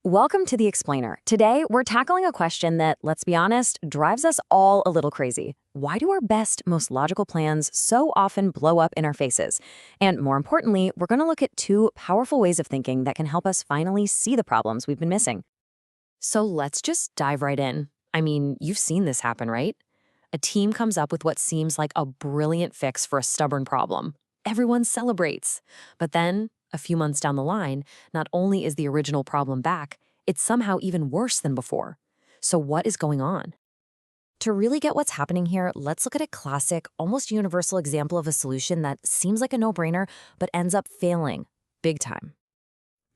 Welcome to The Explainer. Today, we're tackling a question that, let's be honest, drives us all a little crazy. Why do our best, most logical plans so often blow up in our faces? And more importantly, we're going to look at two powerful ways of thinking that can help us finally see the problems we've been missing. So let's just dive right in. I mean, you've seen this happen, right? A team comes up with what seems like a brilliant fix for a stubborn problem. Everyone celebrates. But then, a few months down the line, not only is the original problem back, it's somehow even worse than before. So what is going on? To really get what's happening here, let's look at a classic, almost universal example of a solution that seems like a no-brainer, but ends up failing big time.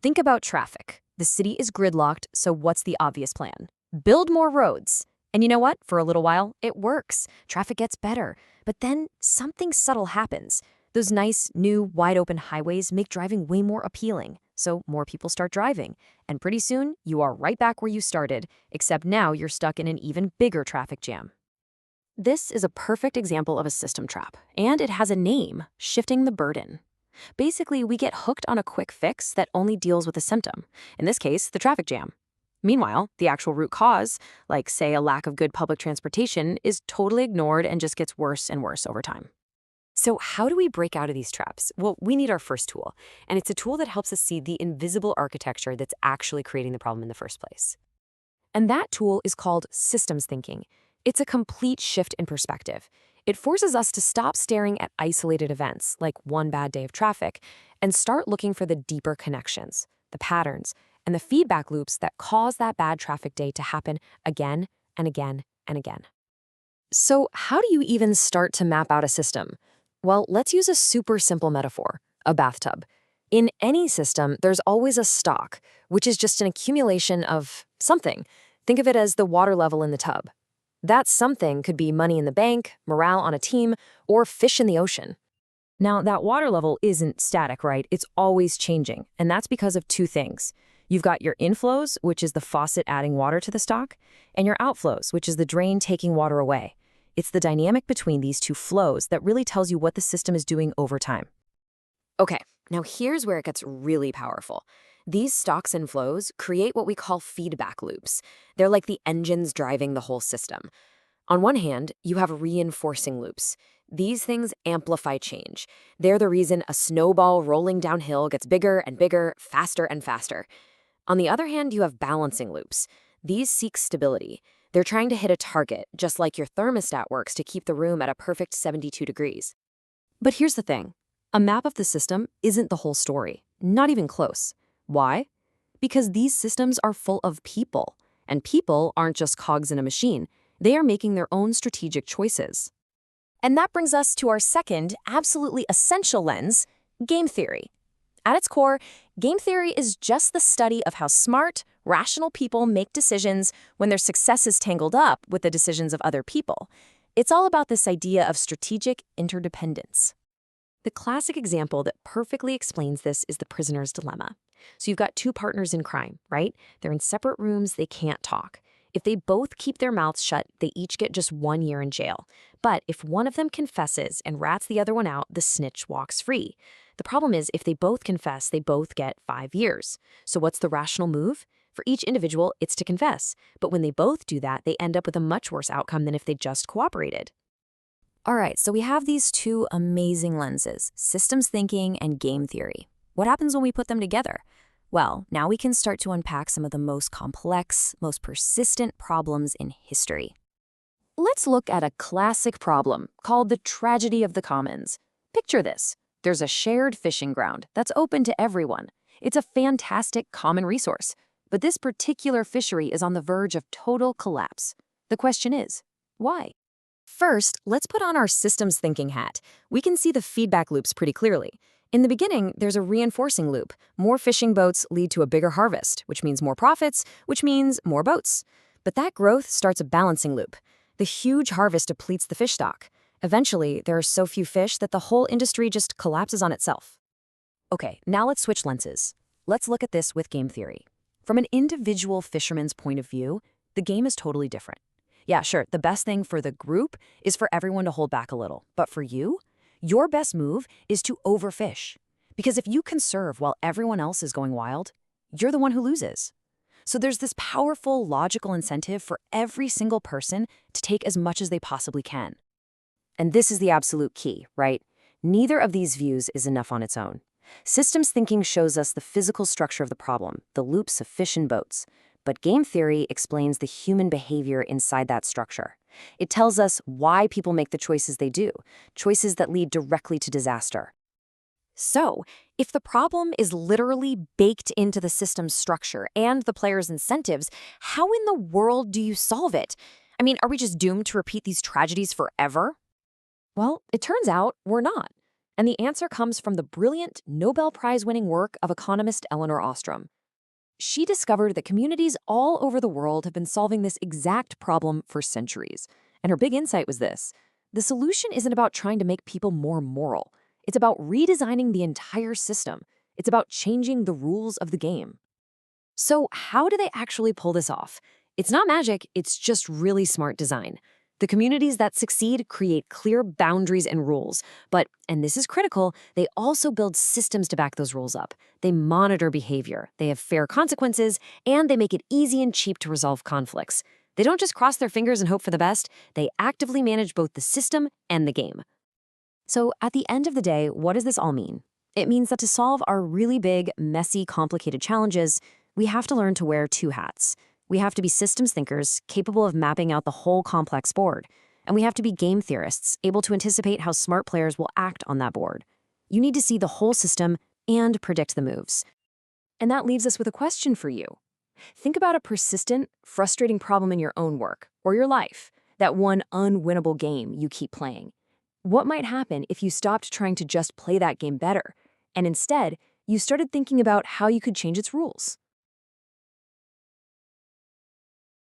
Think about traffic. The city is gridlocked, so what's the obvious plan? Build more roads. And you know what? For a little while, it works. Traffic gets better. But then something subtle happens. Those nice, new, wide-open highways make driving way more appealing, so more people start driving. And pretty soon, you are right back where you started, except now you're stuck in an even bigger traffic jam. This is a perfect example of a system trap, and it has a name: shifting the burden. Basically, we get hooked on a quick fix that only deals with a symptom, in this case, the traffic jam. Meanwhile, the actual root cause, like, say, a lack of good public transportation, is totally ignored and just gets worse and worse over time. So how do we break out of these traps? Well, we need our first tool, and it's a tool that helps us see the invisible architecture that's actually creating the problem in the first place. And that tool is called systems thinking. It's a complete shift in perspective. It forces us to stop staring at isolated events, like one bad day of traffic, and start looking for the deeper connections, the patterns, and the feedback loops that cause that bad traffic day to happen again and again and again. So how do you even start to map out a system? Well, let's use a super simple metaphor: a bathtub. In any system, there's always a stock, which is just an accumulation of something. Think of it as the water level in the tub. That something could be money in the bank, morale on a team, or fish in the ocean. Now, that water level isn't static, right? It's always changing, and that's because of two things. You've got your inflows, which is the faucet adding water to the stock, and your outflows, which is the drain taking water away. It's the dynamic between these two flows that really tells you what the system is doing over time. Okay, now here's where it gets really powerful. These stocks and flows create what we call feedback loops. They're like the engines driving the whole system. On one hand, you have reinforcing loops. These things amplify change. They're the reason a snowball rolling downhill gets bigger and bigger, faster and faster. On the other hand, you have balancing loops. These seek stability. They're trying to hit a target, just like your thermostat works to keep the room at a perfect 72 degrees. But here's the thing. A map of the system isn't the whole story, not even close. Why? Because these systems are full of people, and people aren't just cogs in a machine. They are making their own strategic choices. And that brings us to our second, absolutely essential lens: game theory. At its core, game theory is just the study of how smart, rational people make decisions when their success is tangled up with the decisions of other people. It's all about this idea of strategic interdependence. The classic example that perfectly explains this is the prisoner's dilemma. So you've got two partners in crime, right? They're in separate rooms, they can't talk. If they both keep their mouths shut, they each get just 1 year in jail. But if one of them confesses and rats the other one out, the snitch walks free. The problem is, if they both confess, they both get 5 years. So what's the rational move? For each individual, it's to confess. But when they both do that, they end up with a much worse outcome than if they just cooperated. All right, so we have these two amazing lenses: systems thinking and game theory. What happens when we put them together? Well, now we can start to unpack some of the most complex, most persistent problems in history. Let's look at a classic problem called the tragedy of the commons. Picture this. There's a shared fishing ground that's open to everyone. It's a fantastic common resource. But this particular fishery is on the verge of total collapse. The question is, why? First, let's put on our systems thinking hat. We can see the feedback loops pretty clearly. In the beginning, there's a reinforcing loop. More fishing boats lead to a bigger harvest, which means more profits, which means more boats. But that growth starts a balancing loop. The huge harvest depletes the fish stock. Eventually, there are so few fish that the whole industry just collapses on itself. Okay, now let's switch lenses. Let's look at this with game theory. From an individual fisherman's point of view, the game is totally different. Yeah, sure, the best thing for the group is for everyone to hold back a little. But for you, your best move is to overfish. Because if you conserve while everyone else is going wild, you're the one who loses. So there's this powerful logical incentive for every single person to take as much as they possibly can. And this is the absolute key, right? Neither of these views is enough on its own. Systems thinking shows us the physical structure of the problem, the loops of fish and boats. But game theory explains the human behavior inside that structure. It tells us why people make the choices they do, choices that lead directly to disaster. So, if the problem is literally baked into the system's structure and the player's incentives, how in the world do you solve it? I mean, are we just doomed to repeat these tragedies forever? Well, it turns out we're not. And the answer comes from the brilliant Nobel Prize-winning work of economist Elinor Ostrom. She discovered that communities all over the world have been solving this exact problem for centuries. And her big insight was this: the solution isn't about trying to make people more moral. It's about redesigning the entire system. It's about changing the rules of the game. So how do they actually pull this off? It's not magic, it's just really smart design. The communities that succeed create clear boundaries and rules, but, and this is critical, they also build systems to back those rules up. They monitor behavior, they have fair consequences, and they make it easy and cheap to resolve conflicts. They don't just cross their fingers and hope for the best, they actively manage both the system and the game. So at the end of the day, what does this all mean? It means that to solve our really big, messy, complicated challenges, we have to learn to wear two hats. We have to be systems thinkers, capable of mapping out the whole complex board. And we have to be game theorists, able to anticipate how smart players will act on that board. You need to see the whole system and predict the moves. And that leaves us with a question for you. Think about a persistent, frustrating problem in your own work or your life, that one unwinnable game you keep playing. What might happen if you stopped trying to just play that game better, and instead, you started thinking about how you could change its rules?